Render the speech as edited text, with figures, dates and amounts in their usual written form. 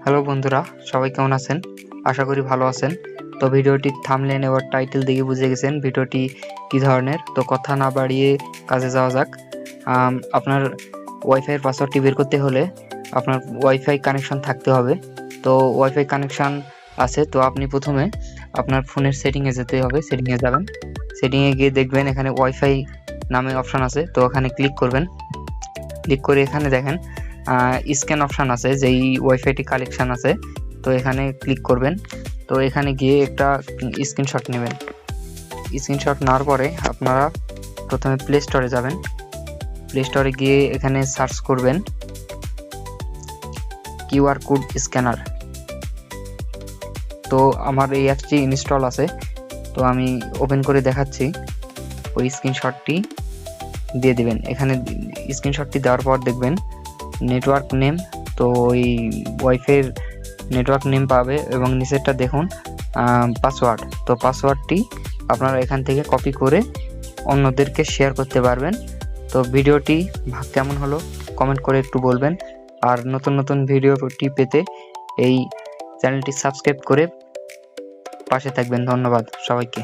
Hello বন্ধুরা, সবাই কেমন আছেন? আশা করি ভালো আছেন। তো ভিডিওটির থাম্বনেল এবং টাইটেল দেখে বুঝে গেছেন ভিডিওটি কী ধরনের। তো কথা না বাড়িয়ে কাজে যাওয়া যাক। আপনার ওয়াইফাইয়ের পাসওয়ার্ডটি বের করতে হলে আপনার ওয়াইফাই কানেকশন থাকতে হবে। তো ওয়াইফাই কানেকশান আছে, তো আপনি প্রথমে আপনার ফোনের সেটিংয়ে যেতে হবে। সেটিংয়ে যাবেন, সেটিংয়ে গিয়ে দেখবেন এখানে ওয়াইফাই নামে অপশান আছে, তো ওখানে ক্লিক করবেন। ক্লিক করে এখানে দেখেন স্ক্যান অপশান আছে, যেই ওয়াইফাইটি কালেকশান আছে, তো এখানে ক্লিক করবেন। তো এখানে গিয়ে একটা স্ক্রিনশট নেবেন। স্ক্রিনশট নেওয়ার পরে আপনারা প্রথমে প্লে স্টোরে যাবেন। প্লে স্টোরে গিয়ে এখানে সার্চ করবেন কিউআর কোড স্ক্যানার। তো আমার এই অ্যাপটি ইনস্টল আছে, তো আমি ওপেন করে দেখাচ্ছি। ওই স্ক্রিনশটটি দিয়ে দিবেন। এখানে স্ক্রিনশটটি দেওয়ার পর দেখবেন নেটওয়ার্ক নেম, তো ওই ওয়াইফাইয়ের নেটওয়ার্ক নেম পাবে এবং নিচেরটা দেখুন পাসওয়ার্ড। তো পাসওয়ার্ডটি আপনারা এখান থেকে কপি করে অন্যদেরকে শেয়ার করতে পারবেন। তো ভিডিওটি কেমন হলো কমেন্ট করে একটু বলবেন। আর নতুন নতুন ভিডিওটি পেতে এই চ্যানেলটি সাবস্ক্রাইব করে পাশে থাকবেন। ধন্যবাদ সবাইকে।